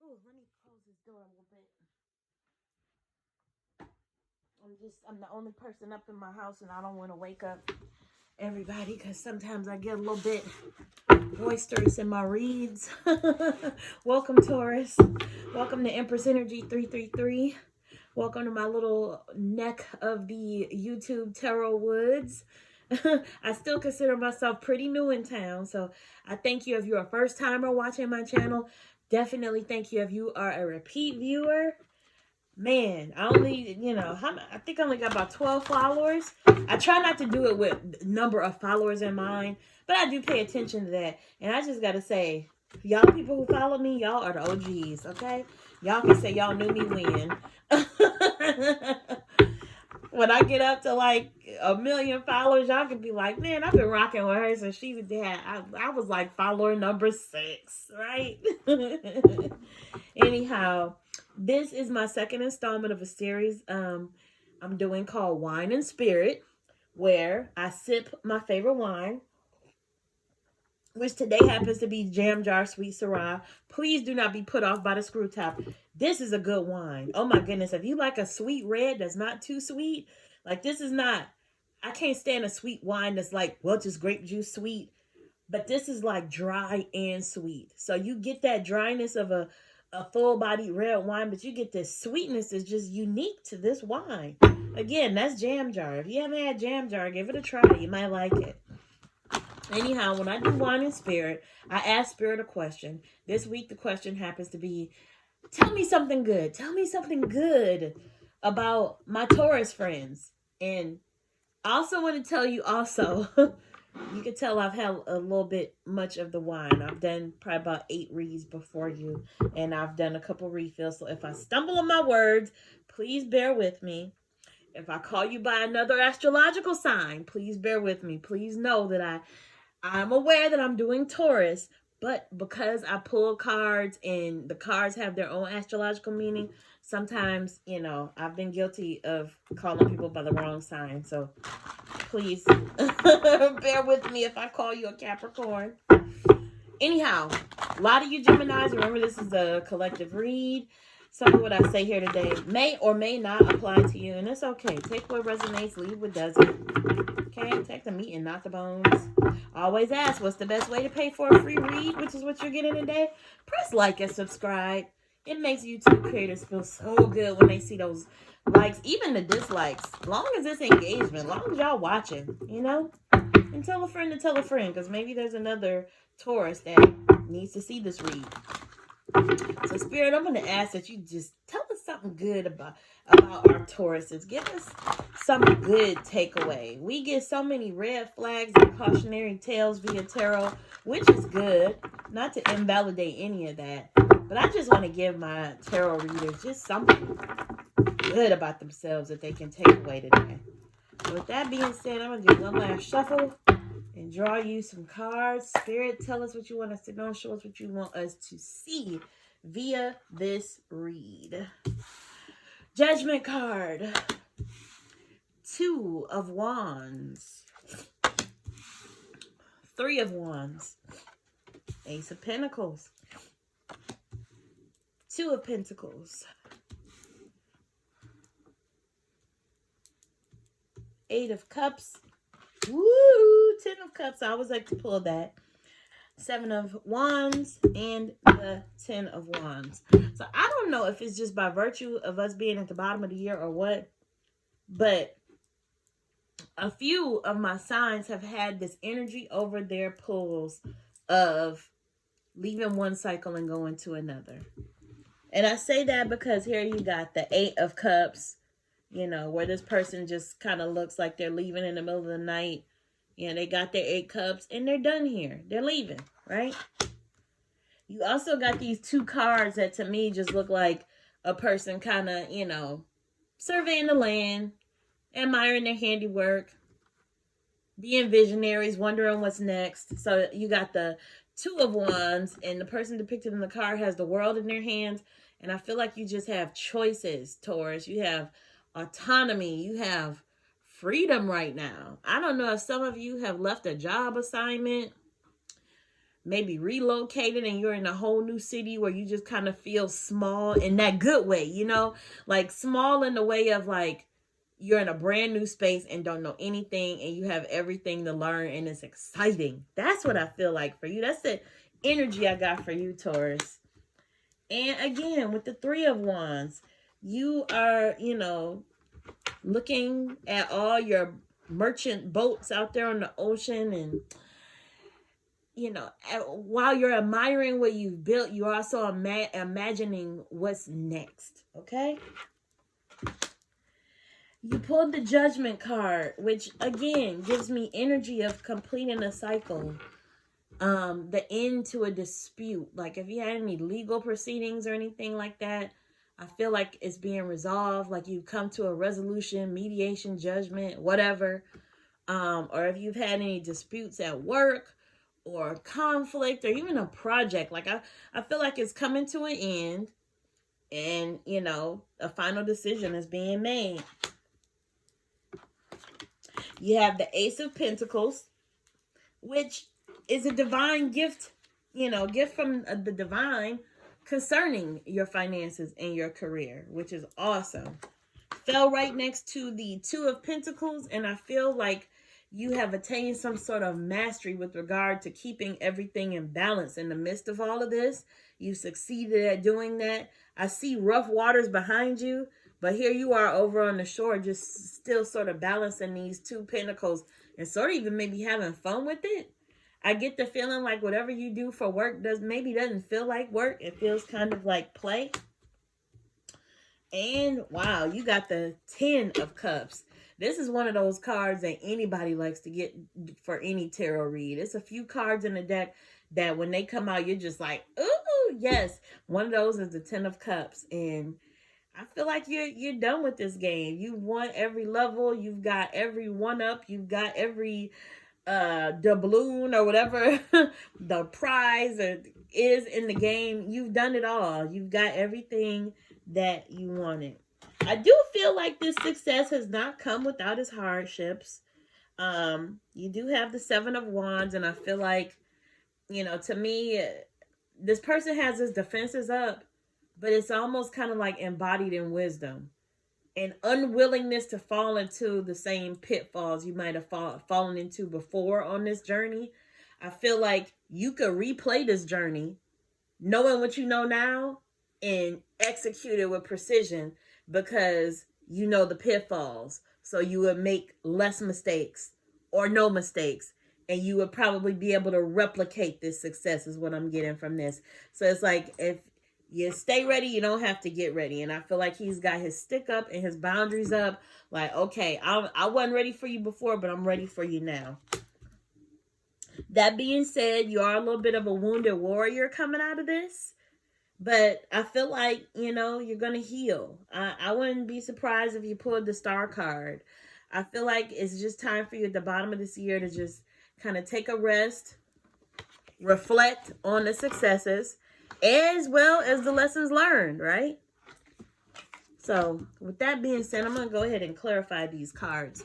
Ooh, let me close this door a little bit. I'm the only person up in my house, and I don't want to wake up everybody because sometimes I get a little bit boisterous in my reads. Welcome, Taurus. Welcome to Empress Energy 333. Welcome to my little neck of the YouTube tarot woods. I still consider myself pretty new in town, so I thank you if you're a first timer watching my channel. Definitely thank you if you are a repeat viewer. Man, I only, I think I only got about 12 followers. I try not to do it with number of followers in mind, but I do pay attention to that. And I just got to say, y'all people who follow me, y'all are the OGs, okay? Y'all can say y'all knew me when. When I get up to like 1 million followers, y'all can be like, man, I've been rocking with her since she had, I was like follower number 6, right? Anyhow, this is my second installment of a series I'm doing called Wine and Spirit, where I sip my favorite wine, which today happens to be Jam Jar Sweet Syrah. Please do not be put off by the screw top. This is a good wine. Oh my goodness. If you like a sweet red that's not too sweet, like this is not, I can't stand a sweet wine that's like, well, just grape juice sweet. But this is like dry and sweet. So you get that dryness of a full-bodied red wine, but you get this sweetness that's just unique to this wine. Again, that's Jam Jar. If you haven't had Jam Jar, give it a try. You might like it. Anyhow, when I do Wine and Spirit, I ask Spirit a question. This week, the question happens to be, tell me something good. Tell me something good about my Taurus friends. And I also want to tell you also, you can tell I've had a little bit much of the wine. I've done probably about 8 reads before you, and I've done a couple refills. So if I stumble on my words, please bear with me. If I call you by another astrological sign, please bear with me. Please know that I'm aware that I'm doing Taurus, but because I pull cards and the cards have their own astrological meaning, sometimes, I've been guilty of calling people by the wrong sign. So please bear with me if I call you a Capricorn. Anyhow, a lot of you Geminis, remember this is a collective read. Some of what I say here today may or may not apply to you, and it's okay. Take what resonates, leave what doesn't. Okay, take the meat and not the bones. Always ask, what's the best way to pay for a free read, which is what you're getting today? Press like and subscribe. It makes YouTube creators feel so good when they see those likes, even the dislikes. Long as it's engagement, long as y'all watching, And tell a friend to tell a friend, because maybe there's another Taurus that needs to see this read. So, Spirit, I'm going to ask that you just tell us something good about our Tauruses. Give us some good takeaway. We get so many red flags and cautionary tales via tarot, which is good. Not to invalidate any of that. But I just want to give my tarot readers just something good about themselves that they can take away today. With that being said, I'm going to do one last shuffle and draw you some cards. Spirit, tell us what you want us to know. Show us what you want us to see via this read. Judgment card. 2 of Wands. 3 of Wands. Ace of Pentacles. 2 of Pentacles. 8 of Cups. Woo! 10 of Cups. I always like to pull that. 7 of Wands and the 10 of Wands. So I don't know if it's just by virtue of us being at the bottom of the year or what, but a few of my signs have had this energy over their pulls of leaving one cycle and going to another. And I say that because here you got the 8 of Cups, where this person just kind of looks like they're leaving in the middle of the night. They got their 8 cups and they're done here. They're leaving, right? You also got these 2 cards that to me just look like a person kind of, surveying the land, admiring their handiwork, being visionaries, wondering what's next. So you got the 2 of Wands, and the person depicted in the card has the world in their hands. And I feel like you just have choices, Taurus. You have autonomy. You have freedom right now. I don't know if some of you have left a job assignment. maybe relocated and you're in a whole new city where you just kind of feel small in that good way, you know, like small in the way of like you're in a brand new space and don't know anything and you have everything to learn and it's exciting. That's what I feel like for you. That's the energy I got for you, Taurus. And again, with the Three of Wands, you are, you know, looking at all your merchant boats out there on the ocean and you know, while you're admiring what you've built, you're also imagining what's next. Okay. You pulled the Judgment card, which again gives me energy of completing a cycle. The end to a dispute. Like if you had any legal proceedings or anything like that, I feel like it's being resolved. Like you come to a resolution, mediation, judgment, whatever. Or if you've had any disputes at work or conflict or even a project, like I feel like it's coming to an end and, you know, a final decision is being made. You have the Ace of Pentacles, which is a divine gift, you know, gift from the divine concerning your finances and your career, which is awesome. Fell right next to the Two of Pentacles, and I feel like you have attained some sort of mastery with regard to keeping everything in balance in the midst of all of this. You succeeded at doing that. I see rough waters behind you, but here you are over on the shore, just still sort of balancing these two pentacles and sort of even maybe having fun with it. I get the feeling like whatever you do for work doesn't feel like work. It feels kind of like play. And wow, you got the 10 of Cups. This is one of those cards that anybody likes to get for any tarot read. It's a few cards in the deck that when they come out, you're just like, ooh, yes. One of those is the 10 of Cups. And I feel like you're done with this game. You've won every level. You've got every one up. You've got every doubloon or whatever the prize is in the game. You've done it all. You've got everything that you wanted. I do feel like this success has not come without its hardships. You do have the Seven of Wands, and I feel like, you know, to me, this person has his defenses up, but it's almost kind of like embodied in wisdom and unwillingness to fall into the same pitfalls you might have fallen into before on this journey. I feel like you could replay this journey knowing what you know now and execute it with precision because you know the pitfalls. So you would make less mistakes or no mistakes. And you would probably be able to replicate this success is what I'm getting from this. So it's like if you stay ready, you don't have to get ready. And I feel like he's got his stick up and his boundaries up. Like, okay, I wasn't ready for you before, but I'm ready for you now. That being said, you are a little bit of a wounded warrior coming out of this. But I feel like, you know, you're going to heal. I wouldn't be surprised if you pulled the Star card. I feel like it's just time for you at the bottom of this year to just kind of take a rest, reflect on the successes, as well as the lessons learned, right? So, with that being said, I'm going to go ahead and clarify these cards.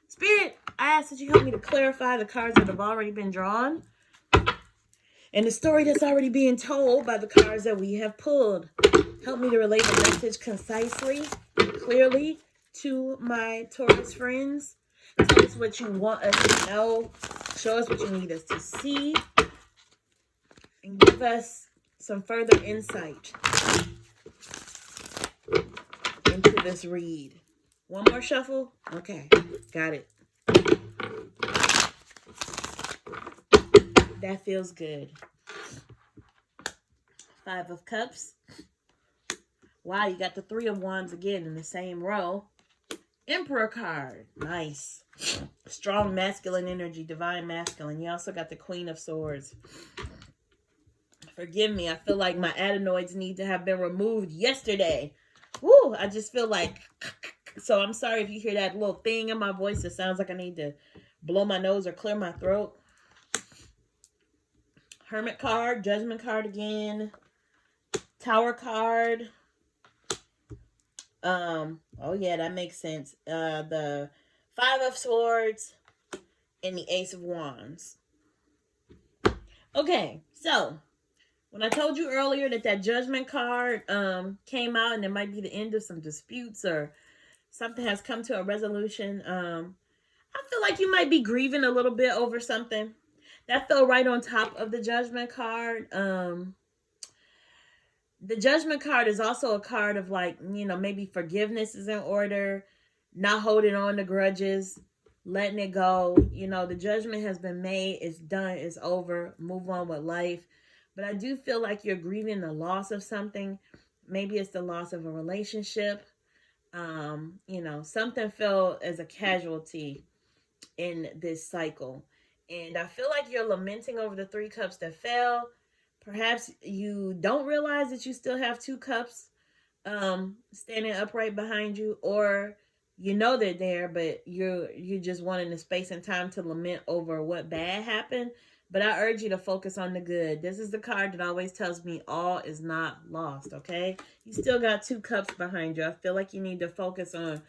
Spirit, I ask that you help me to clarify the cards that have already been drawn and the story that's already being told by the cards that we have pulled. Help me to relay the message concisely, clearly to my Taurus friends. Tell us what you want us to know. Show us what you need us to see. And give us some further insight into this read. One more shuffle? Okay, got it. That feels good. Five of Cups. Wow, you got the Three of Wands again in the same row. Emperor card. Nice. Strong masculine energy, divine masculine. You also got the Queen of Swords. Forgive me, I feel like my adenoids need to have been removed yesterday. Woo, I just feel like... So I'm sorry if you hear that little thing in my voice. It sounds like I need to blow my nose or clear my throat. Hermit card, Judgment card again. Tower card. Oh yeah, that makes sense. The Five of Swords and the Ace of Wands. Okay, so when I told you earlier that that judgment card came out and it might be the end of some disputes or something has come to a resolution, I feel like you might be grieving a little bit over something. That fell right on top of the judgment card. The judgment card is also a card of, like, maybe forgiveness is in order, not holding on to grudges, letting it go. The judgment has been made, it's done, it's over, move on with life. But I do feel like you're grieving the loss of something. Maybe it's the loss of a relationship. Something fell as a casualty in this cycle. And I feel like you're lamenting over the three cups that fell. Perhaps you don't realize that you still have two cups standing upright behind you, or they're there, but you're just wanting the space and time to lament over what bad happened. But I urge you to focus on the good. This is the card that always tells me all is not lost, okay? You still got two cups behind you. I feel like you need to focus on,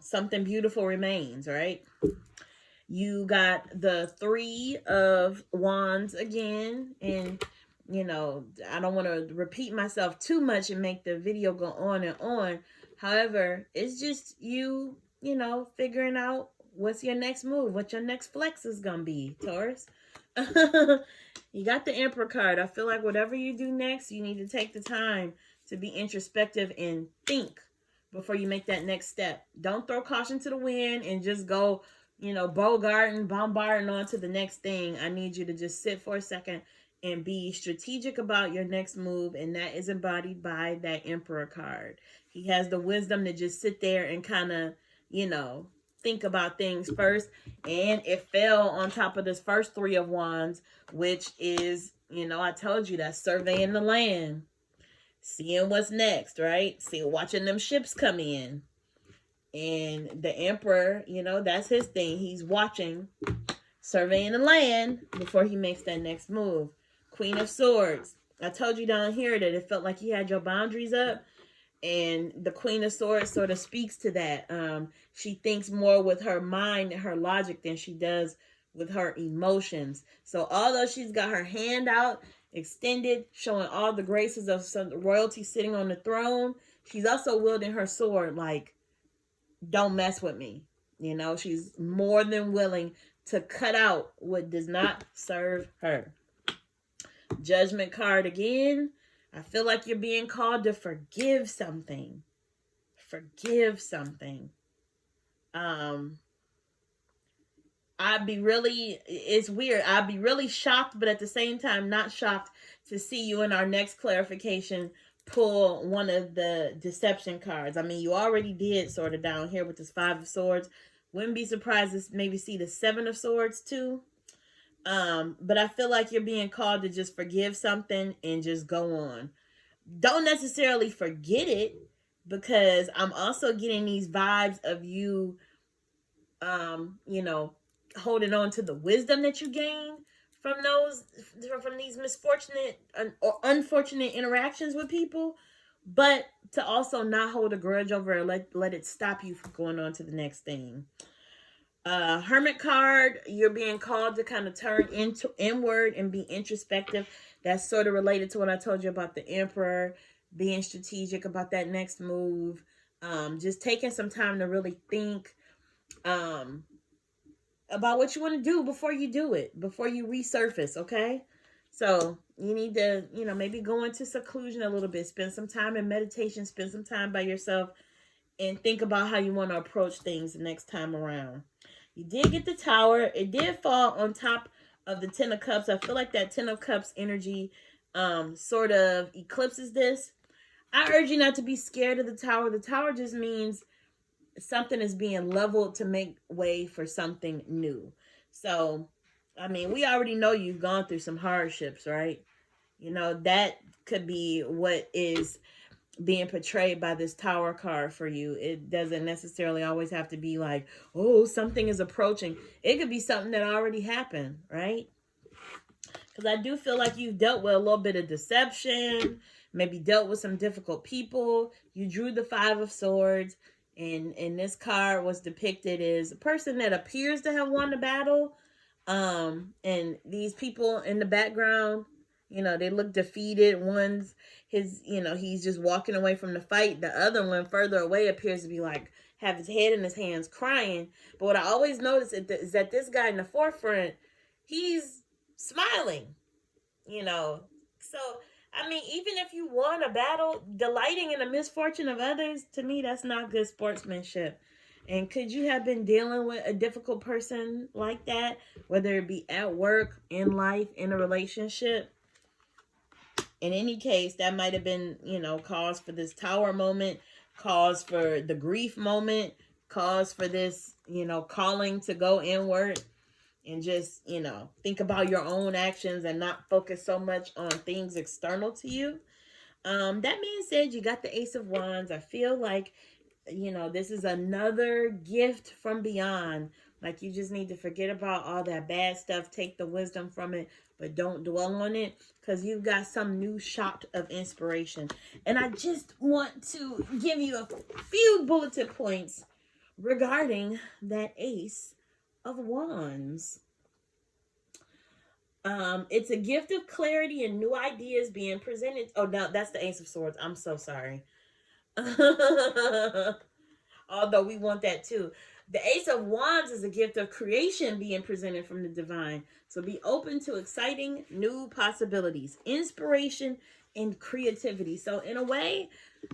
something beautiful remains, right? You got the Three of Wands again, and I don't want to repeat myself too much and make the video go on and on. However, it's just figuring out what's your next move, what your next flex is gonna be, Taurus. You got the Emperor card. I feel like whatever you do next, you need to take the time to be introspective and think before you make that next step. Don't throw caution to the wind and just go, bombarding on to the next thing. I need you to just sit for a second and be strategic about your next move, and that is embodied by that Emperor card. He has the wisdom to just sit there and kind of, think about things first. And it fell on top of this first Three of Wands, which is, I told you, that surveying the land, seeing what's next, right? Watching them ships come in. And the Emperor, that's his thing. He's watching, surveying the land before he makes that next move. Queen of Swords. I told you down here that it felt like you had your boundaries up. And the Queen of Swords sort of speaks to that. She thinks more with her mind and her logic than she does with her emotions. So although she's got her hand out, extended, showing all the graces of some royalty sitting on the throne, she's also wielding her sword like, don't mess with me. She's more than willing to cut out what does not serve her. Judgment card again. I feel like you're being called to forgive something. Forgive something. It's weird. I'd be really shocked, but at the same time, not shocked to see you in our next clarification pull one of the deception cards. I mean, you already did sort of down here with this Five of Swords. Wouldn't be surprised to maybe see the Seven of Swords too. But I feel like you're being called to just forgive something and just go on. Don't necessarily forget it, because I'm also getting these vibes of you, holding on to the wisdom that you gain from these misfortunate or unfortunate interactions with people, but to also not hold a grudge over it, let it stop you from going on to the next thing. Hermit card, you're being called to kind of turn into inward and be introspective. That's sort of related to what I told you about the Emperor, being strategic about that next move. Just taking some time to really think about what you want to do before you do it, before you resurface, okay? So you need to, maybe go into seclusion a little bit, spend some time in meditation, spend some time by yourself, and think about how you want to approach things the next time around. You did get the Tower. It did fall on top of the Ten of Cups. I feel like that Ten of Cups energy sort of eclipses this. I urge you not to be scared of the Tower. The Tower just means something is being leveled to make way for something new. So, I mean, we already know you've gone through some hardships, right? That could be what is being portrayed by this Tower card for you. It doesn't necessarily always have to be like, oh, something is approaching. It could be something that already happened, right? Because I do feel like you've dealt with a little bit of deception, maybe dealt with some difficult people. You drew the Five of Swords, and this card was depicted as a person that appears to have won the battle, And these people in the background, they look defeated. One's he's just walking away from the fight. The other one further away appears to be like have his head in his hands crying. But what I always notice is that this guy in the forefront, he's smiling, you know. So, I mean, even if you won a battle, delighting in the misfortune of others, to me, that's not good sportsmanship. And could you have been dealing with a difficult person like that, whether it be at work, in life, in a relationship? In any case, that might have been, cause for this tower moment, cause for the grief moment, cause for this, calling to go inward and just, think about your own actions and not focus so much on things external to you. That being said, you got the Ace of Wands. I feel like, this is another gift from beyond. Like, you just need to forget about all that bad stuff, take the wisdom from it, but don't dwell on it, because you've got some new shot of inspiration. And I just want to give you a few bulleted points regarding that Ace of Wands. It's a gift of clarity and new ideas being presented. Oh, no, that's the Ace of Swords. I'm so sorry. Although we want that too. The Ace of Wands is a gift of creation being presented from the divine. So be open to exciting new possibilities, inspiration, and creativity. So in a way,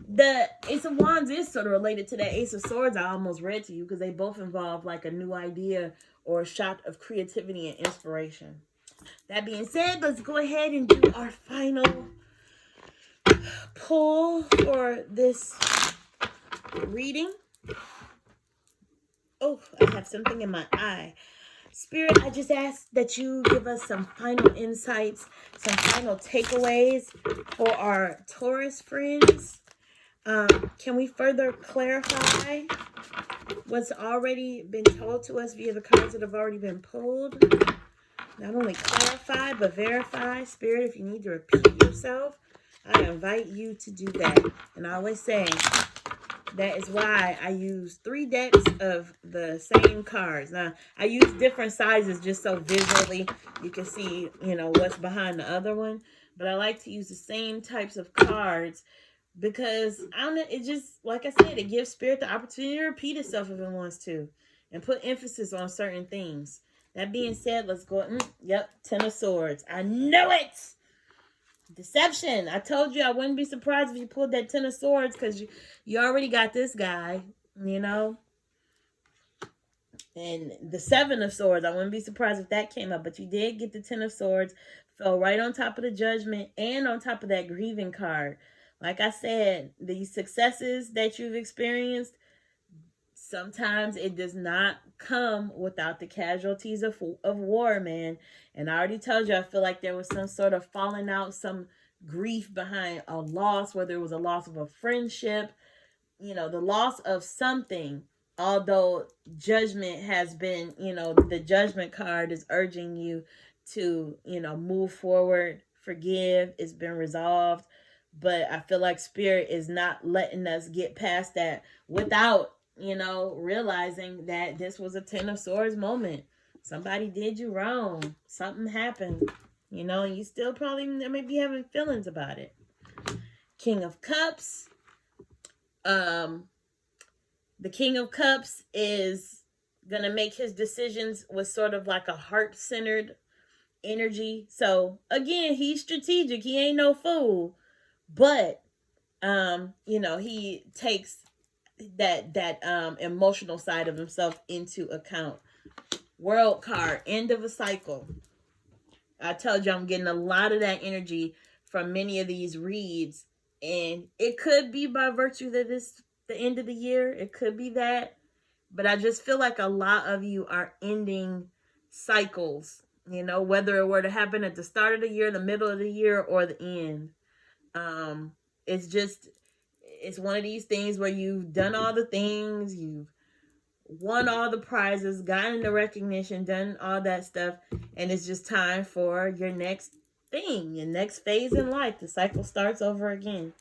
the Ace of Wands is sort of related to that Ace of Swords I almost read to you, because they both involve like a new idea or a shot of creativity and inspiration. That being said, let's go ahead and do our final pull for this reading. Oh, I have something in my eye. Spirit, I just ask that you give us some final insights, some final takeaways for our Taurus friends. Can we further clarify what's already been told to us via the cards that have already been pulled? Not only clarify, but verify. Spirit, if you need to repeat yourself, I invite you to do that. And I always say, that is why I use 3 decks of the same cards. Now, I use different sizes just so visually you can see, what's behind the other one. But I like to use the same types of cards because, I don't know, it just, like I said, it gives Spirit the opportunity to repeat itself if it wants to and put emphasis on certain things. That being said, let's go. Yep, 10 of Swords. I know it! Deception. I told you I wouldn't be surprised if you pulled that 10 of Swords, because you already got this guy, And the 7 of Swords, I wouldn't be surprised if that came up. But you did get the 10 of Swords. Fell right on top of the Judgment and on top of that grieving card. Like I said, the successes that you've experienced, sometimes it does not come without the casualties of war, man. And I already told you, I feel like there was some sort of falling out, some grief behind a loss, whether it was a loss of a friendship, the loss of something. Although judgment has been, the Judgment card is urging you to, move forward, forgive, it's been resolved. But I feel like Spirit is not letting us get past that without, realizing that this was a 10 of Swords moment. Somebody did you wrong. Something happened, and you still probably maybe having feelings about it. King of Cups. The King of Cups is going to make his decisions with sort of like a heart-centered energy. So, again, he's strategic. He ain't no fool. But, he takes that emotional side of himself into account. World card, end of a cycle. I told you I'm getting a lot of that energy from many of these reads. And it could be by virtue that it's the end of the year. It could be that. But I just feel like a lot of you are ending cycles, whether it were to happen at the start of the year, the middle of the year, or the end. It's one of these things where you've done all the things, you've won all the prizes, gotten the recognition, done all that stuff, and it's just time for your next thing, your next phase in life. The cycle starts over again.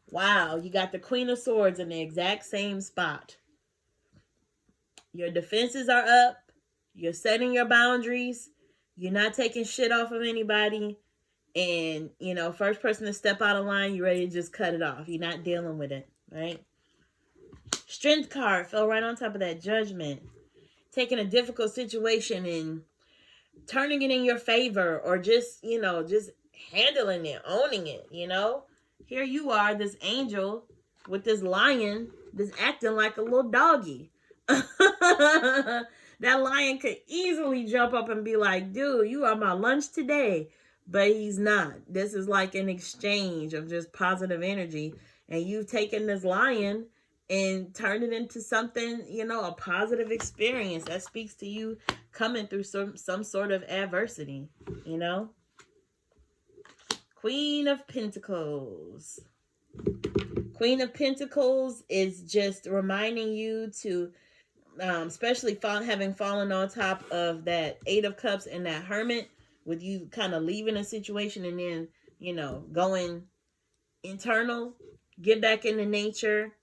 Wow, you got the Queen of Swords in the exact same spot. Your defenses are up. You're setting your boundaries. You're not taking shit off of anybody. And, you know, first person to step out of line, you're ready to just cut it off. You're not dealing with it, right? Strength card fell right on top of that. Judgment. Taking a difficult situation and turning it in your favor, or just, you know, just handling it, owning it, you know? Here you are, this angel with this lion that's acting like a little doggy. That lion could easily jump up and be like, dude, you are my lunch today. But he's not. This is like an exchange of just positive energy. And you've taken this lion and turned it into something, you know, a positive experience that speaks to you coming through some sort of adversity, you know. Queen of Pentacles. Queen of Pentacles is just reminding you to, especially having fallen on top of that Eight of Cups and that Hermit, with you kind of leaving a situation and then, you know, going internal, get back into nature.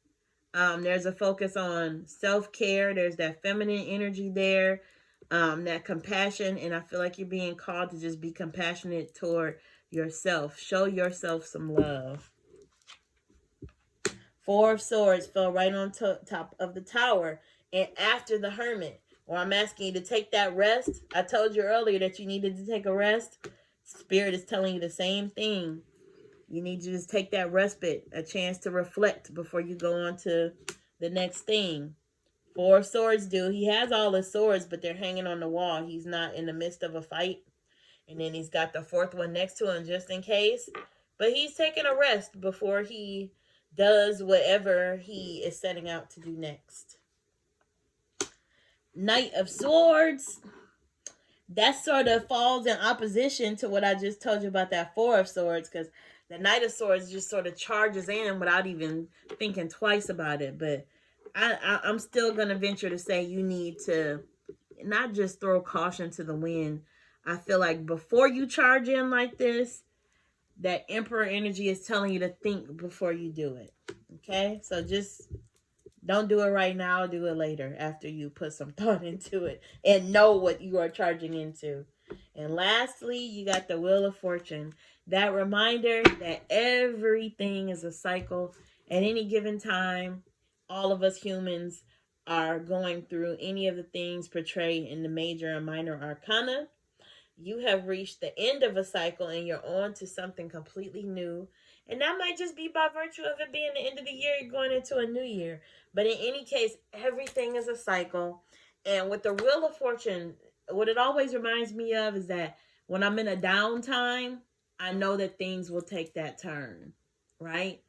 There's a focus on self-care. There's that feminine energy there, that compassion. And I feel like you're being called to just be compassionate toward yourself. Show yourself some love. Four of Swords fell right on top of the Tower. And after the Hermit, or I'm asking you to take that rest. I told you earlier that you needed to take a rest. Spirit is telling you the same thing. You need to just take that respite, a chance to reflect before you go on to the next thing. Four of Swords, dude. He has all his swords, but they're hanging on the wall. He's not in the midst of a fight. And then he's got the fourth one next to him just in case. But he's taking a rest before he does whatever he is setting out to do next. Knight of Swords. That sort of falls in opposition to what I just told you about that Four of Swords, because the Knight of Swords just sort of charges in without even thinking twice about it. But I'm still going to venture to say you need to not just throw caution to the wind. I feel like before you charge in like this, that Emperor energy is telling you to think before you do it. Okay? So just don't do it right now. Do it later after you put some thought into it and know what you are charging into. And lastly, you got the Wheel of Fortune. That reminder that everything is a cycle. At any given time, all of us humans are going through any of the things portrayed in the major and minor arcana. You have reached the end of a cycle and you're on to something completely new. And that might just be by virtue of it being the end of the year, you're going into a new year. But in any case, everything is a cycle. And with the Wheel of Fortune, what it always reminds me of is that when I'm in a downtime, I know that things will take that turn, right?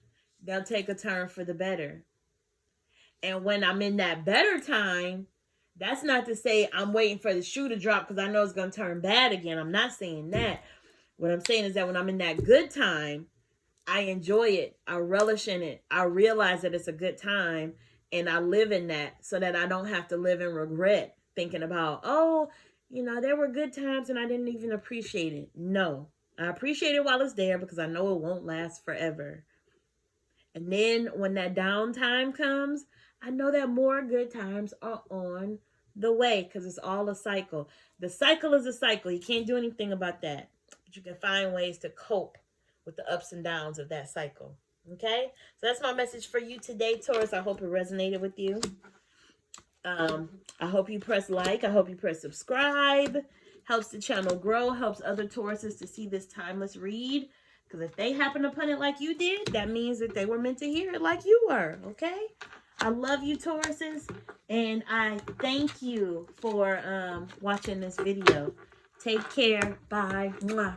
They'll take a turn for the better. And when I'm in that better time, that's not to say I'm waiting for the shoe to drop because I know it's going to turn bad again. I'm not saying that. What I'm saying is that when I'm in that good time, I enjoy it. I relish in it. I realize that it's a good time and I live in that so that I don't have to live in regret thinking about, oh, you know, there were good times and I didn't even appreciate it. No, I appreciate it while it's there because I know it won't last forever. And then when that downtime comes, I know that more good times are on the way because it's all a cycle. The cycle is a cycle. You can't do anything about that. But you can find ways to cope with the ups and downs of that cycle. Okay? So that's my message for you today, Taurus. I hope it resonated with you. I hope you press like. I hope you press subscribe. Helps the channel grow. Helps other Tauruses to see this timeless read. Because if they happen upon it like you did, that means that they were meant to hear it like you were. Okay? I love you, Tauruses. And I thank you for watching this video. Take care. Bye. Mwah.